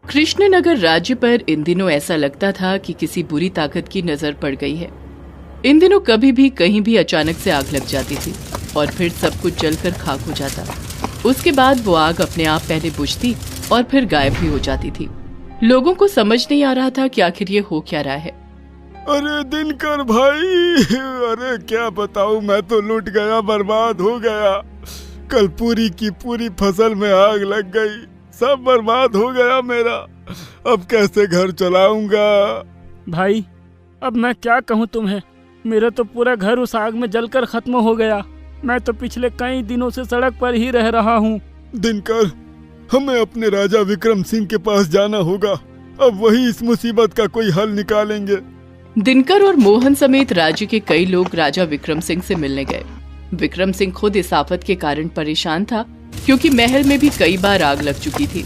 कृष्णनगर राज्य पर इन दिनों ऐसा लगता था कि किसी बुरी ताकत की नजर पड़ गई है। इन दिनों कभी भी कहीं भी अचानक से आग लग जाती थी और फिर सब कुछ जलकर खाक हो जाता। उसके बाद वो आग अपने आप पहले बुझती और फिर गायब भी हो जाती थी। लोगों को समझ नहीं आ रहा था कि आखिर ये हो क्या रहा है। अरे दिनकर भाई, अरे क्या बताऊं, मैं तो लुट गया, बर्बाद हो गया। कल पूरी की पूरी फसल में आग लग गई, सब बर्बाद हो गया मेरा। अब कैसे घर चलाऊंगा? भाई अब मैं क्या कहूँ तुम्हें, मेरा तो पूरा घर उस आग में जलकर खत्म हो गया। मैं तो पिछले कई दिनों से सड़क पर ही रह रहा हूँ। दिनकर, हमें अपने राजा विक्रम सिंह के पास जाना होगा। अब वही इस मुसीबत का कोई हल निकालेंगे। दिनकर और मोहन समेत राज्य के कई लोग राजा विक्रम सिंह से मिलने गए। विक्रम सिंह खुद इस आफत के कारण परेशान था, क्योंकि महल में भी कई बार आग लग चुकी थी।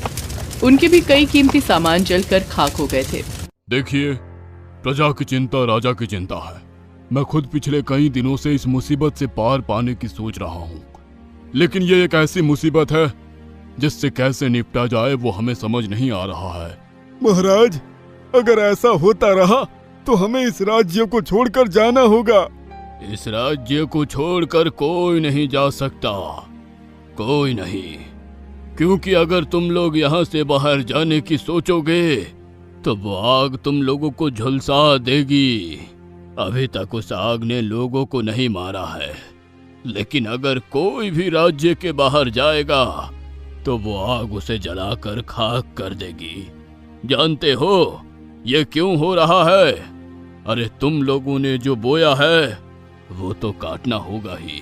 उनके भी कई कीमती सामान जलकर खाक हो गए थे। देखिए, प्रजा की चिंता राजा की चिंता है। मैं खुद पिछले कई दिनों से इस मुसीबत से पार पाने की सोच रहा हूँ, लेकिन ये एक ऐसी मुसीबत है जिससे कैसे निपटा जाए वो हमें समझ नहीं आ रहा है। महाराज, अगर ऐसा होता रहा तो हमें इस राज्य को छोड़कर जाना होगा। इस राज्य को छोड़कर कोई नहीं जा सकता, कोई नहीं, क्योंकि अगर तुम लोग यहाँ से बाहर जाने की सोचोगे तो वो आग तुम लोगों को झुलसा देगी। अभी तक उस आग ने लोगों को नहीं मारा है, लेकिन अगर कोई भी राज्य के बाहर जाएगा तो वो आग उसे जलाकर खाक कर देगी। जानते हो ये क्यों हो रहा है? अरे तुम लोगों ने जो बोया है वो तो काटना होगा ही।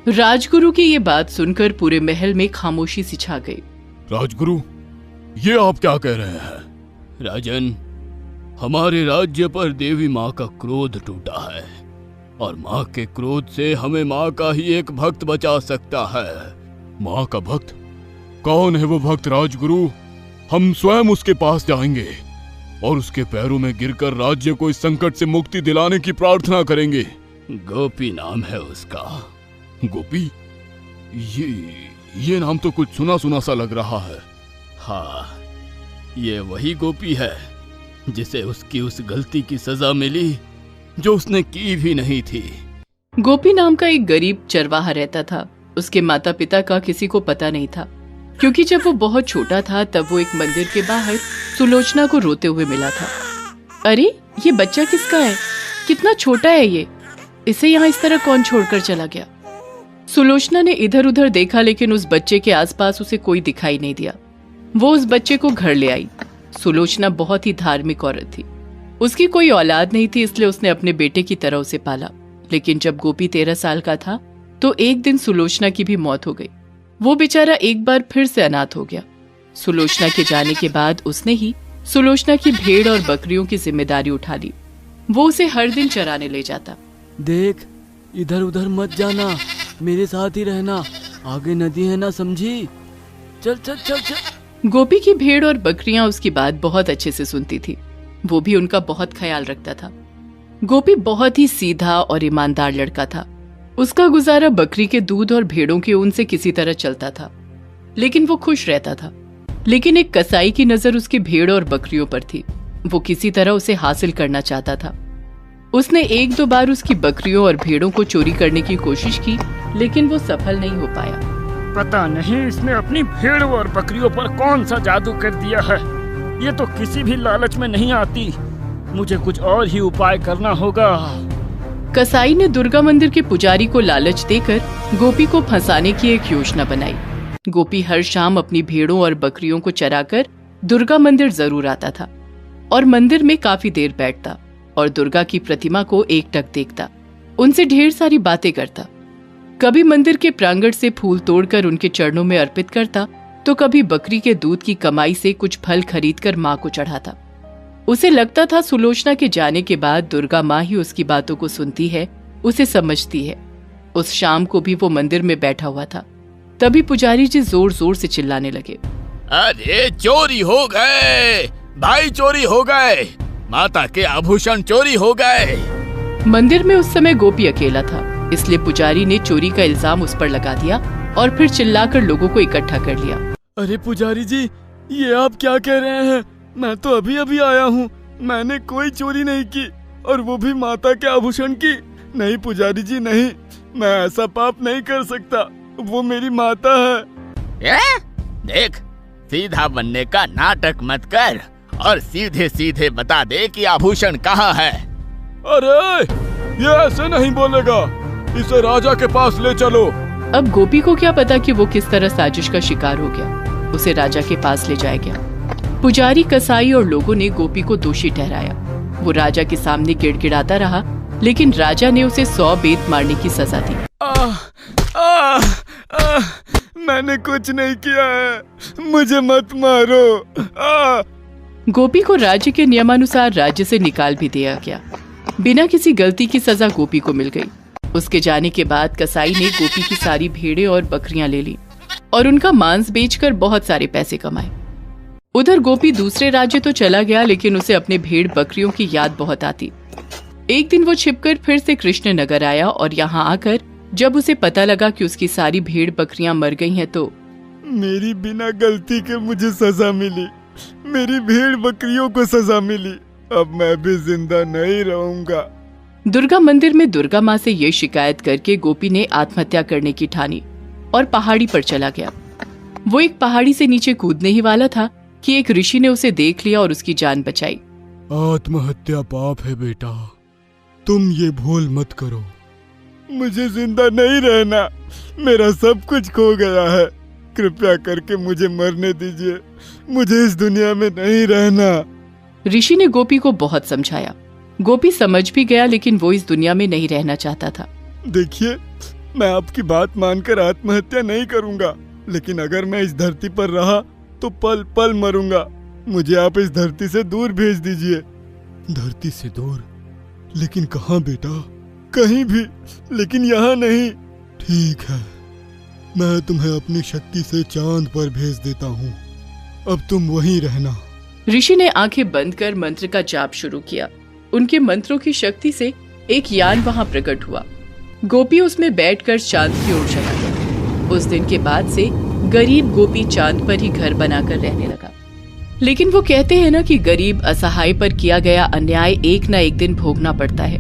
राजगुरु की ये बात सुनकर पूरे महल में खामोशी सी छा गई। राजगुरु, ये आप क्या कह रहे हैं? राजन, हमारे राज्य पर देवी माँ का क्रोध टूटा है और माँ के क्रोध से हमें माँ का ही एक भक्त बचा सकता है। माँ का भक्त? कौन है वो भक्त राजगुरु? हम स्वयं उसके पास जाएंगे और उसके पैरों में गिरकर राज्य को इस संकट से मुक्ति दिलाने की प्रार्थना करेंगे। गोपी नाम है उसका। गोपी? ये नाम तो कुछ सुना सुना सा लग रहा है। हाँ, ये वही गोपी है जिसे उसकी उस गलती की सजा मिली जो उसने की भी नहीं थी। गोपी नाम का एक गरीब चरवाहा रहता था। उसके माता पिता का किसी को पता नहीं था, क्योंकि जब वो बहुत छोटा था तब वो एक मंदिर के बाहर सुलोचना को रोते हुए मिला था। अरे ये बच्चा किसका है? कितना छोटा है ये, इसे यहाँ इस तरह कौन छोड़कर चला गया? सुलोचना ने इधर उधर देखा, लेकिन उस बच्चे के आसपास उसे कोई दिखाई नहीं दिया। वो उस बच्चे को घर ले आई। सुलोचना बहुत ही धार्मिक औरत थी। उसकी कोई औलाद नहीं थी, इसलिए उसने अपने बेटे की तरह उसे पाला। लेकिन जब गोपी 13 साल का था तो एक दिन सुलोचना की भी मौत हो गई। वो बेचारा एक बार फिर से अनाथ हो गया। सुलोचना के जाने के बाद उसने ही सुलोचना की भेड़ और बकरियों की जिम्मेदारी उठा ली। वो उसे हर दिन चराने ले जाता। देख, इधर उधर मत जाना, मेरे साथ ही रहना, आगे नदी है ना, समझी? चल चल चल चल। गोपी की भेड़ और बकरियां उसकी बात बहुत अच्छे से सुनती थी। वो भी उनका बहुत ख्याल रखता था। गोपी बहुत ही सीधा और ईमानदार लड़का था। उसका गुजारा बकरी के दूध और भेड़ों के ऊन से किसी तरह चलता था, लेकिन वो खुश रहता था। लेकिन एक कसाई की नजर उसकी भेड़ और बकरियों पर थी। वो किसी तरह उसे हासिल करना चाहता था। उसने 1-2 बार उसकी बकरियों और भेड़ों को चोरी करने की कोशिश की, लेकिन वो सफल नहीं हो पाया। पता नहीं इसने अपनी भेड़ और बकरियों पर कौन सा जादू कर दिया है। ये तो किसी भी लालच में नहीं आती। मुझे कुछ और ही उपाय करना होगा। कसाई ने दुर्गा मंदिर के पुजारी को लालच देकर गोपी को फंसाने की एक योजना बनाई। गोपी हर शाम अपनी भेड़ों और बकरियों को चराकर दुर्गा मंदिर जरूर आता था और मंदिर में काफी देर बैठता और दुर्गा की प्रतिमा को एकटक देखता, उनसे ढेर सारी बातें करता। कभी मंदिर के प्रांगण से फूल तोड़कर उनके चरणों में अर्पित करता, तो कभी बकरी के दूध की कमाई से कुछ फल खरीदकर माँ को चढ़ाता। उसे लगता था सुलोचना के जाने के बाद दुर्गा माँ ही उसकी बातों को सुनती है, उसे समझती है। उस शाम को भी वो मंदिर में बैठा हुआ था। तभी पुजारी जी जोर जोर से चिल्लाने लगे, अरे चोरी हो गए भाई, चोरी हो गए, माता के आभूषण चोरी हो गए। मंदिर में उस समय गोपी अकेला था, इसलिए पुजारी ने चोरी का इल्जाम उस पर लगा दिया और फिर चिल्लाकर लोगों को इकट्ठा कर लिया। अरे पुजारी जी, ये आप क्या कह रहे हैं? मैं तो अभी अभी आया हूँ। मैंने कोई चोरी नहीं की, और वो भी माता के आभूषण की। नहीं पुजारी जी, नहीं, मैं ऐसा पाप नहीं कर सकता। वो मेरी माता है। देख, सीधा बनने का नाटक मत कर और सीधे सीधे बता दे कि आभूषण कहाँ है। अरे ये ऐसे नहीं बोलेगा, इसे राजा के पास ले चलो। अब गोपी को क्या पता कि वो किस तरह साजिश का शिकार हो गया। उसे राजा के पास ले जाया गया। पुजारी, कसाई और लोगों ने गोपी को दोषी ठहराया। वो राजा के सामने गिड़गिड़ाता रहा, लेकिन राजा ने उसे 100 बेत मारने की सजा दी। मैंने कुछ नहीं किया है, मुझे मत मारो। गोपी को राज्य के नियमानुसार राज्य से निकाल भी दिया गया। बिना किसी गलती की सजा गोपी को मिल गई। उसके जाने के बाद कसाई ने गोपी की सारी भेड़ें और बकरियां ले ली और उनका मांस बेचकर बहुत सारे पैसे कमाए। उधर गोपी दूसरे राज्य तो चला गया, लेकिन उसे अपने भेड़ बकरियों की याद बहुत आती। एक दिन वो छिपकर फिर से कृष्ण नगर आया और यहाँ आकर जब उसे पता लगा कि उसकी सारी भेड़ बकरियां मर गई हैं तो मेरी बिना गलती के मुझे सजा मिली। मेरी भेड़ बकरियों को सजा मिली। अब मैं भी जिंदा नहीं रहूंगा। दुर्गा मंदिर में दुर्गा माँ से ये शिकायत करके गोपी ने आत्महत्या करने की ठानी और पहाड़ी पर चला गया। वो एक पहाड़ी से नीचे कूदने ही वाला था कि एक ऋषि ने उसे देख लिया और उसकी जान बचाई। आत्महत्या पाप है बेटा, तुम ये भूल मत करो। मुझे जिंदा नहीं रहना, मेरा सब कुछ खो गया है। कृपया करके मुझे मरने दीजिए, मुझे इस दुनिया में नहीं रहना। ऋषि ने गोपी को बहुत समझाया। गोपी समझ भी गया, लेकिन वो इस दुनिया में नहीं रहना चाहता था। देखिए, मैं आपकी बात मानकर आत्महत्या नहीं करूंगा, लेकिन अगर मैं इस धरती पर रहा तो पल पल मरूंगा। मुझे आप इस धरती से दूर भेज दीजिए। धरती से दूर? लेकिन कहाँ बेटा? कहीं भी, लेकिन यहाँ नहीं। ठीक है, मैं तुम्हें अपनी शक्ति से चांद पर भेज देता हूँ। अब तुम वहीं रहना। ऋषि ने आंखें बंद कर मंत्र का जाप शुरू किया। उनके मंत्रों की शक्ति से एक यान वहां प्रकट हुआ। गोपी उसमें बैठकर चांद की ओर चला गया। उस दिन के बाद से गरीब गोपी चांद पर ही घर बनाकर रहने लगा। लेकिन वो कहते हैं ना कि गरीब असहाय पर किया गया अन्याय एक न एक दिन भोगना पड़ता है।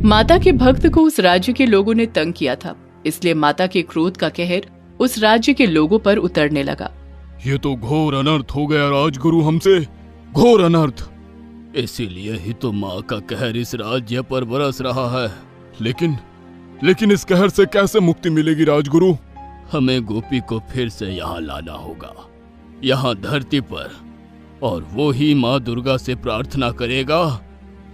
माता के भक्त को उस राज्य के लोगों ने तंग किया था, इसलिए माता के क्रोध का कहर उस राज्य के लोगों पर उतरने लगा। ये तो घोर अनर्थ हो गया राजगुरु, हमसे घोर अनर्थ। इसीलिए ही तो माँ का कहर इस राज्य पर बरस रहा है। लेकिन इस कहर से कैसे मुक्ति मिलेगी राजगुरु? हमें गोपी को फिर से यहाँ लाना होगा, यहाँ धरती पर, और वो ही माँ दुर्गा से प्रार्थना करेगा,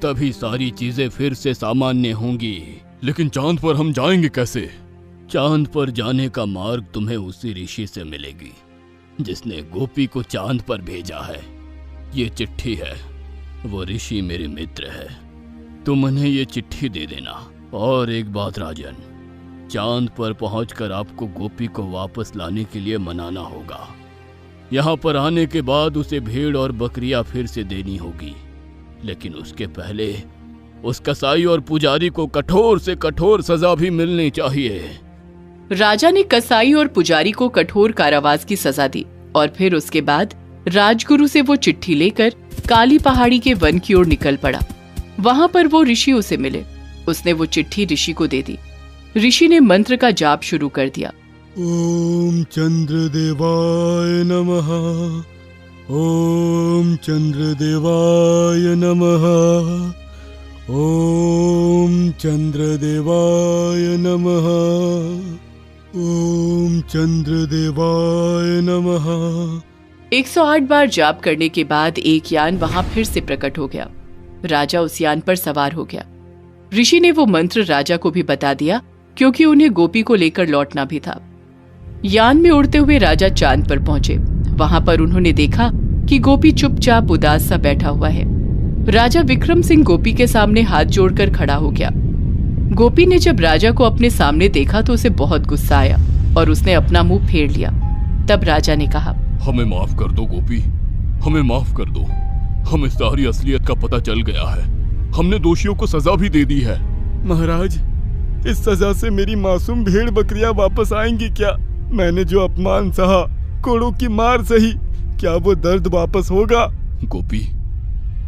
तभी सारी चीजें फिर से सामान्य होंगी। लेकिन चांद पर हम जाएंगे कैसे? चांद पर जाने का मार्ग तुम्हें उसी ऋषि से मिलेगी जिसने गोपी को चांद पर भेजा है। ये चिट्ठी है, वो ऋषि मेरे मित्र है, तुम उन्हें ये चिट्ठी दे देना। और एक बात राजन, चांद पर पहुंचकर आपको गोपी को वापस लाने के लिए मनाना होगा। यहाँ पर आने के बाद उसे भेड़ और बकरियां फिर से देनी होगी, लेकिन उसके पहले उस कसाई और पुजारी को कठोर से कठोर सजा भी मिलनी चाहिए। राजा ने कसाई और पुजारी को कठोर कारावास की सजा दी और फिर उसके बाद राजगुरु से वो चिट्ठी लेकर काली पहाड़ी के वन की ओर निकल पड़ा। वहां पर वो ऋषि उसे मिले। उसने वो चिट्ठी ऋषि को दे दी। ऋषि ने मंत्र का जाप शुरू कर दिया। ओम चंद्रदेवाय नमः, ओम चंद्रदेवाय नमः, ओम चंद्रदेवाय नमः, ओम चंद्रदेवाय नमः। 108 बार जाप करने के बाद एक यान वहां फिर से प्रकट हो गया। राजा उस यान पर सवार हो गया। ऋषि ने वो मंत्र राजा को भी बता दिया, क्योंकि उन्हें गोपी को लेकर लौटना भी था। यान में उड़ते हुए राजा चांद पर पहुंचे। वहां पर उन्होंने देखा कि गोपी चुपचाप उदास सा बैठा हुआ है। राजा विक्रम सिंह गोपी के सामने हाथ जोड़कर खड़ा हो गया। गोपी ने जब राजा को अपने सामने देखा तो उसे बहुत गुस्सा आया और उसने अपना मुंह फेर लिया। तब राजा ने कहा, हमें माफ कर दो गोपी, हमें माफ कर दो। हमें सारी असलियत का पता चल गया है, हमने दोषियों को सजा भी दे दी है। महाराज, इस सजा से मेरी मासूम भेड़ बकरियां वापस आएंगी क्या? मैंने जो अपमान सहा, कोड़ों की मार सही, क्या वो दर्द वापस होगा? गोपी,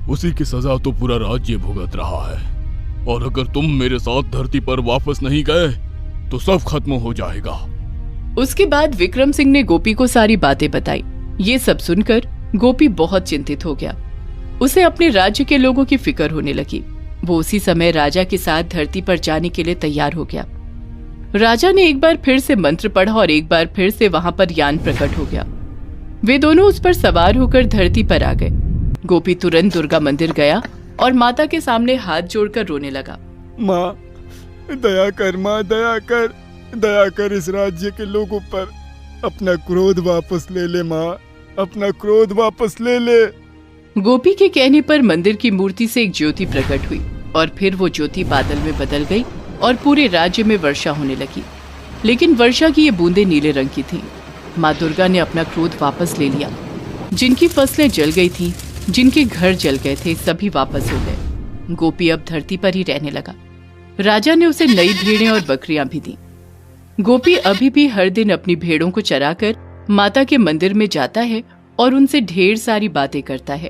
उसी की सजा तो पूरा राज्य भुगत रहा है, और अगर तुम मेरे साथ धरती पर वापस नहीं गए तो सब खत्म हो जाएगा। उसके बाद विक्रम सिंह ने गोपी को सारी बातें बताई। ये सब सुनकर गोपी बहुत चिंतित हो गया। उसे अपने राज्य के लोगों की फिक्र होने लगी। वो उसी समय राजा के साथ धरती पर जाने के लिए तैयार हो गया। राजा ने एक बार फिर से मंत्र पढ़ा और एक बार फिर से वहां पर यान प्रकट हो गया। वे दोनों उस पर सवार होकर धरती पर आ गए। गोपी तुरंत दुर्गा मंदिर गया और माता के सामने हाथ जोड़कर रोने लगा। माँ, दया कर माँ, दया कर, दया कर इस राज्य के लोगों पर। अपना क्रोध वापस ले ले माँ, अपना क्रोध वापस ले ले। गोपी के कहने पर मंदिर की मूर्ति से एक ज्योति प्रकट हुई और फिर वो ज्योति बादल में बदल गई और पूरे राज्य में वर्षा होने लगी। लेकिन वर्षा की ये बूंदें नीले रंग की थीं। माँ दुर्गा ने अपना क्रोध वापस ले लिया। जिनकी फसलें जल गई थीं, जिनके घर जल गए थे, सभी वापस हो गए। गोपी अब धरती पर ही रहने लगा। राजा ने उसे नई भेड़ें और बकरियां भी दी। गोपी अभी भी हर दिन अपनी भेड़ों को चराकर माता के मंदिर में जाता है और उनसे ढेर सारी बातें करता है।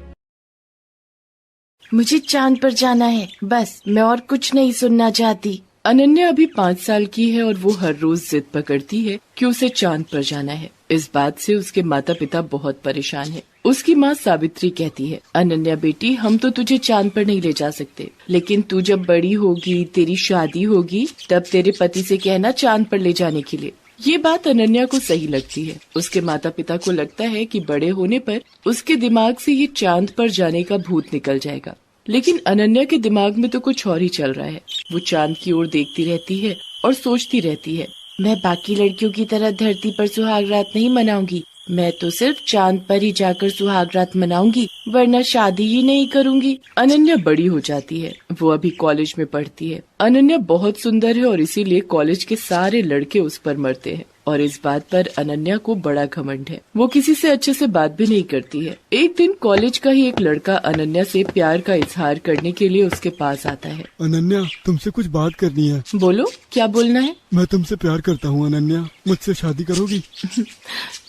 मुझे चांद पर जाना है, बस, मैं और कुछ नहीं सुनना चाहती। अनन्या अभी 5 साल की है और वो हर रोज जिद पकड़ती है कि उसे चांद पर जाना है। इस बात से उसके माता पिता बहुत परेशान हैं। उसकी माँ सावित्री कहती है, अनन्या बेटी, हम तो तुझे चांद पर नहीं ले जा सकते, लेकिन तू जब बड़ी होगी, तेरी शादी होगी, तब तेरे पति से कहना चांद पर ले जाने के लिए। ये बात अनन्या को सही लगती है। उसके माता पिता को लगता है कि बड़े होने पर उसके दिमाग से ये चांद पर जाने का भूत निकल जाएगा। लेकिन अनन्या के दिमाग में तो कुछ और ही चल रहा है। वो चांद की ओर देखती रहती है और सोचती रहती है, मैं बाकी लड़कियों की तरह धरती पर सुहाग रात नहीं मनाऊंगी। मैं तो सिर्फ चांद पर ही जाकर सुहाग रात मनाऊंगी, वरना शादी ही नहीं करूंगी। अनन्या बड़ी हो जाती है। वो अभी कॉलेज में पढ़ती है। अनन्या बहुत सुंदर है और इसीलिए कॉलेज के सारे लड़के उस पर मरते हैं और इस बात पर अनन्या को बड़ा घमंड है। वो किसी से अच्छे से बात भी नहीं करती है। एक दिन कॉलेज का ही एक लड़का अनन्या से प्यार का इजहार करने के लिए उसके पास आता है। अनन्या, तुमसे कुछ बात करनी है। बोलो, क्या बोलना है? मैं तुमसे प्यार करता हूँ अनन्या, मुझसे शादी करोगी?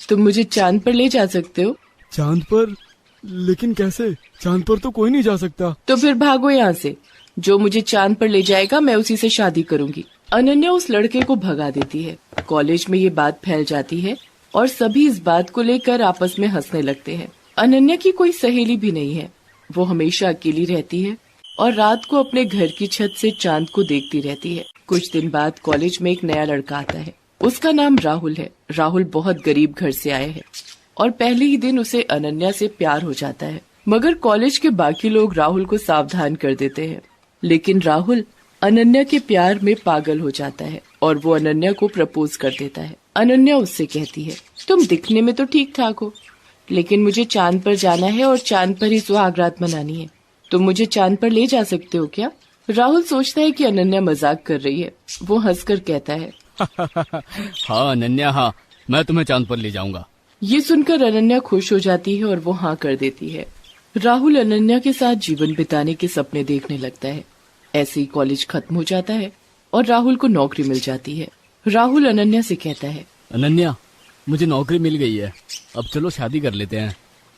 तुम मुझे चांद पर ले जा सकते हो। चांद पर? लेकिन कैसे? चांद पर तो कोई नहीं जा सकता। तो फिर भागो यहाँ से। जो मुझे चांद पर ले जाएगा मैं उसी से शादी करूंगी। अनन्या उस लड़के को भगा देती है। कॉलेज में ये बात फैल जाती है और सभी इस बात को लेकर आपस में हंसने लगते हैं। अनन्या की कोई सहेली भी नहीं है। वो हमेशा अकेली रहती है और रात को अपने घर की छत से चांद को देखती रहती है। कुछ दिन बाद कॉलेज में एक नया लड़का आता है। उसका नाम राहुल है। राहुल बहुत गरीब घर से आया है और पहले ही दिन उसे अनन्या से प्यार हो जाता है। मगर कॉलेज के बाकी लोग राहुल को सावधान कर देते हैं। लेकिन राहुल अनन्या के प्यार में पागल हो जाता है और वो अनन्या को प्रपोज कर देता है। अनन्या उससे कहती है, तुम दिखने में तो ठीक ठाक हो, लेकिन मुझे चांद पर जाना है और चांद पर ही सुहाग रात मनानी है। तुम मुझे चांद पर ले जा सकते हो क्या? राहुल सोचता है कि अनन्या मजाक कर रही है। वो हंसकर कहता है, हाँ अनन्या, हाँ, मैं तुम्हें चांद पर ले जाऊंगा। ये सुनकर अनन्या खुश हो जाती है और वो हाँ कर देती है। राहुल अनन्या के साथ जीवन बिताने के सपने देखने लगता है। ऐसे ही कॉलेज खत्म हो जाता है और राहुल को नौकरी मिल जाती है। राहुल अनन्या से कहता है, अनन्या, मुझे नौकरी मिल गई है, अब चलो शादी कर लेते हैं।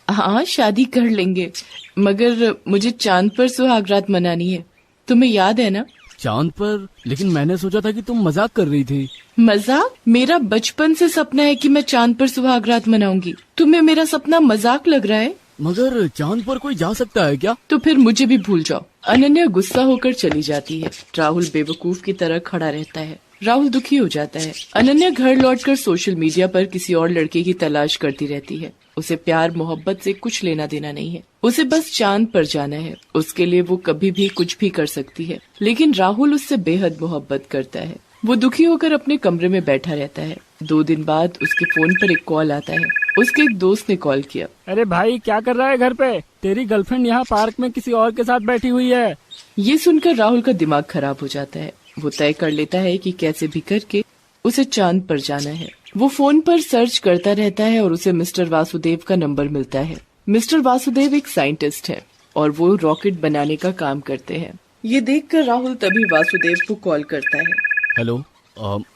हाँ, शादी कर लेंगे, मगर मुझे चांद पर सुहाग रात मनानी है। तुम्हें याद है ना? चांद पर? लेकिन मैंने सोचा था कि तुम मजाक कर रही थी। मजाक? मेरा बचपन से सपना है कि मैं चांद पर सुहाग रात मनाऊंगी। तुम्हें मेरा सपना मजाक लग रहा है? मगर चांद पर कोई जा सकता है क्या? तो फिर मुझे भी भूल जाओ। अनन्या गुस्सा होकर चली जाती है। राहुल बेवकूफ की तरह खड़ा रहता है। राहुल दुखी हो जाता है। अनन्या घर लौटकर सोशल मीडिया पर किसी और लड़के की तलाश करती रहती है। उसे प्यार मोहब्बत से कुछ लेना देना नहीं है। उसे बस चांद पर जाना है। उसके लिए वो कभी भी कुछ भी कर सकती है। लेकिन राहुल उससे बेहद मोहब्बत करता है। वो दुखी होकर अपने कमरे में बैठा रहता है। 2 दिन बाद उसके फोन पर एक कॉल आता है। उसके एक दोस्त ने कॉल किया। अरे भाई, क्या कर रहा है घर पे? तेरी गर्लफ्रेंड यहाँ पार्क में किसी और के साथ बैठी हुई है। ये सुनकर राहुल का दिमाग खराब हो जाता है। वो तय कर लेता है कि कैसे भी करके उसे चांद पर जाना है। वो फोन पर सर्च करता रहता है और उसे मिस्टर वासुदेव का नंबर मिलता है। मिस्टर वासुदेव एक साइंटिस्ट है और वो रॉकेट बनाने का काम करते हैं। ये देखकर राहुल तभी वासुदेव को कॉल करता है। हेलो,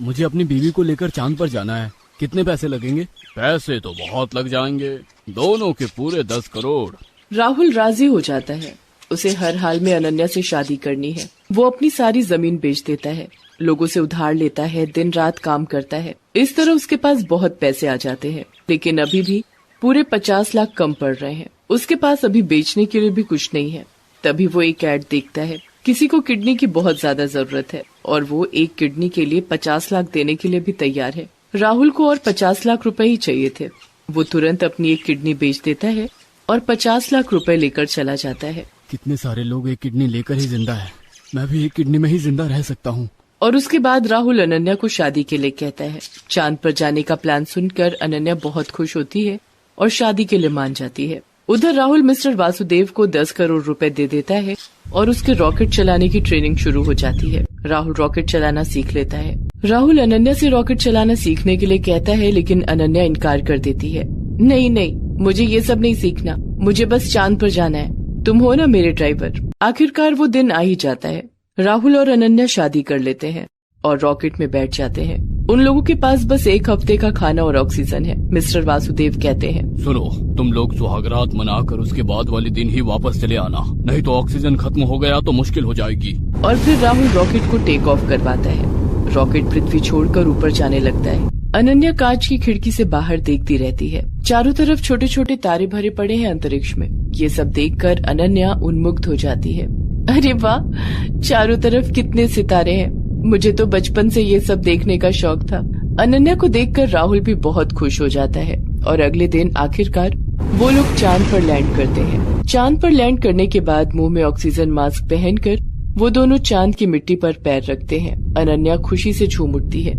मुझे अपनी बीवी को लेकर चांद पर जाना है। कितने पैसे लगेंगे? पैसे तो बहुत लग जाएंगे, दोनों के पूरे 10 करोड़। राहुल राजी हो जाता है। उसे हर हाल में अनन्या से शादी करनी है। वो अपनी सारी जमीन बेच देता है, लोगों से उधार लेता है, दिन रात काम करता है। इस तरह उसके पास बहुत पैसे आ जाते हैं, लेकिन अभी भी पूरे 50 लाख कम पड़ रहे हैं। उसके पास अभी बेचने के लिए भी कुछ नहीं है। तभी वो एक ऐड देखता है, किसी को किडनी की बहुत ज्यादा जरूरत है और वो एक किडनी के लिए 50 लाख देने के लिए भी तैयार है। राहुल को और 50 लाख रुपए ही चाहिए थे। वो तुरंत अपनी एक किडनी बेच देता है और 50 लाख रुपए लेकर चला जाता है। कितने सारे लोग एक किडनी लेकर ही जिंदा है, मैं भी एक किडनी में ही जिंदा रह सकता हूँ। और उसके बाद राहुल अनन्या को शादी के लिए कहता है। चांद पर जाने का प्लान सुनकर अनन्या बहुत खुश होती है और शादी के लिए मान जाती है। उधर राहुल मिस्टर वासुदेव को 10 करोड़ रुपए दे देता है और उसके रॉकेट चलाने की ट्रेनिंग शुरू हो जाती है। राहुल रॉकेट चलाना सीख लेता है। राहुल अनन्या से रॉकेट चलाना सीखने के लिए कहता है, लेकिन अनन्या इनकार कर देती है। नहीं नहीं, मुझे ये सब नहीं सीखना, मुझे बस चांद पर जाना है, तुम हो ना मेरे ड्राइवर। आखिरकार वो दिन आ ही जाता है। राहुल और अनन्या शादी कर लेते हैं और रॉकेट में बैठ जाते हैं। उन लोगों के पास बस 1 हफ्ते का खाना और ऑक्सीजन है। मिस्टर वासुदेव कहते हैं, सुनो, तुम लोग सुहागरात मनाकर उसके बाद वाले दिन ही वापस चले आना, नहीं तो ऑक्सीजन खत्म हो गया तो मुश्किल हो जाएगी। और फिर राहुल रॉकेट को टेक ऑफ करवाता है। रॉकेट पृथ्वी छोड़कर ऊपर जाने लगता है। अनन्या कांच की खिड़की से बाहर देखती रहती है। चारों तरफ छोटे छोटे तारे भरे पड़े हैं अंतरिक्ष में। ये सब देखकर अनन्या उन्मुग्ध हो जाती है। अरे वाह, चारों तरफ कितने सितारे हैं, मुझे तो बचपन से ये सब देखने का शौक था। अनन्या को देखकर राहुल भी बहुत खुश हो जाता है और अगले दिन आखिरकार वो लोग चांद पर लैंड करते हैं। चांद पर लैंड करने के बाद मुंह में ऑक्सीजन मास्क पहनकर वो दोनों चांद की मिट्टी पर पैर रखते हैं। अनन्या खुशी से झूम उठती है।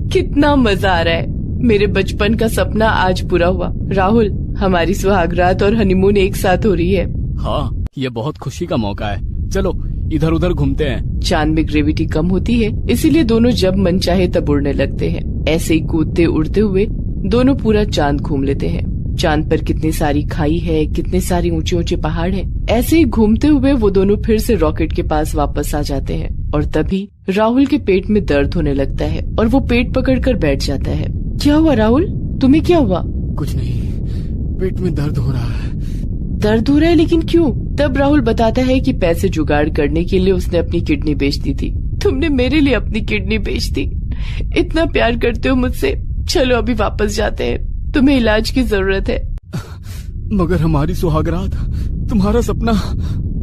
कितना मजा आ रहा है, मेरे बचपन का सपना आज पूरा हुआ। राहुल, हमारी सुहागरात और हनीमून एक साथ हो रही है। हाँ, ये बहुत खुशी का मौका है, चलो इधर उधर घूमते हैं। चांद में ग्रेविटी कम होती है, इसीलिए दोनों जब मन चाहे तब उड़ने लगते हैं। ऐसे ही कूदते उड़ते हुए दोनों पूरा चांद घूम लेते हैं। चांद पर कितनी सारी खाई है, कितने सारे ऊंचे ऊंचे पहाड़ हैं। ऐसे ही घूमते हुए वो दोनों फिर से रॉकेट के पास वापस आ जाते हैं और तभी राहुल के पेट में दर्द होने लगता है और वो पेट पकड़कर बैठ जाता है। क्या हुआ राहुल, तुम्हें क्या हुआ? कुछ नहीं, पेट में दर्द हो रहा है। दर्द हो रहा है, लेकिन क्यों? तब राहुल बताता है कि पैसे जुगाड़ करने के लिए उसने अपनी किडनी बेच दी थी। तुमने मेरे लिए अपनी किडनी बेच दी, इतना प्यार करते हो मुझसे, चलो अभी वापस जाते हैं, तुम्हें इलाज की जरूरत है। मगर हमारी सुहागरात, तुम्हारा सपना।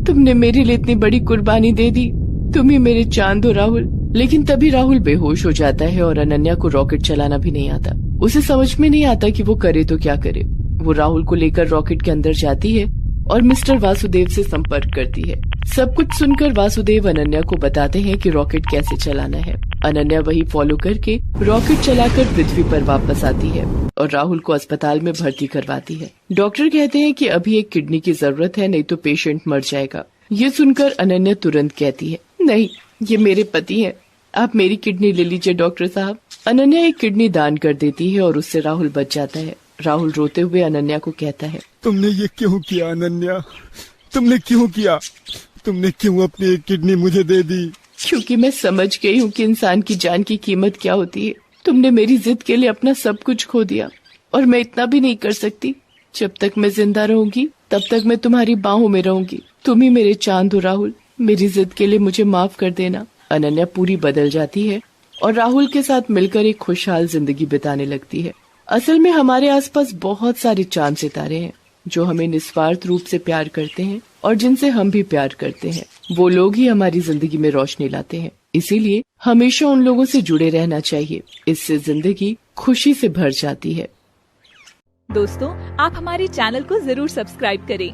तुमने मेरे लिए इतनी बड़ी कुर्बानी दे दी, तुम ही मेरे चांद हो राहुल। लेकिन तभी राहुल बेहोश हो जाता है और अनन्या को रॉकेट चलाना भी नहीं आता। उसे समझ में नहीं आता कि वो करे तो क्या करे। वो राहुल को लेकर रॉकेट के अंदर जाती है और मिस्टर वासुदेव से संपर्क करती है। सब कुछ सुनकर वासुदेव अनन्या को बताते हैं कि रॉकेट कैसे चलाना है। अनन्या वही फॉलो करके रॉकेट चलाकर पृथ्वी पर वापस आती है और राहुल को अस्पताल में भर्ती करवाती है। डॉक्टर कहते हैं कि अभी एक किडनी की जरूरत है, नहीं तो पेशेंट मर जाएगा। ये सुनकर अनन्या तुरंत कहती है, नहीं, ये मेरे पति हैं, आप मेरी किडनी ले लीजिए डॉक्टर साहब। अनन्या एक किडनी दान कर देती है और उससे राहुल बच जाता है। राहुल रोते हुए अनन्या को कहता है, तुमने ये क्यों किया अनन्या, तुमने क्यों किया? तुमने क्यों अपनी एक किडनी मुझे दे दी? क्योंकि मैं समझ गई हूँ कि इंसान की जान की कीमत क्या होती है। तुमने मेरी जिद के लिए अपना सब कुछ खो दिया और मैं इतना भी नहीं कर सकती। जब तक मैं जिंदा रहूंगी तब तक मैं तुम्हारी बाहों में रहूंगी। तुम ही मेरे चांद हो राहुल, मेरी जिद के लिए मुझे माफ कर देना। अनन्या पूरी बदल जाती है और राहुल के साथ मिलकर एक खुशहाल जिंदगी बिताने लगती है। असल में हमारे आसपास बहुत सारे चांद सितारे हैं जो हमें निस्वार्थ रूप से प्यार करते हैं और जिनसे हम भी प्यार करते हैं। वो लोग ही हमारी जिंदगी में रोशनी लाते हैं, इसीलिए हमेशा उन लोगों से जुड़े रहना चाहिए। इससे जिंदगी खुशी से भर जाती है। दोस्तों, आप हमारे चैनल को जरूर सब्सक्राइब करें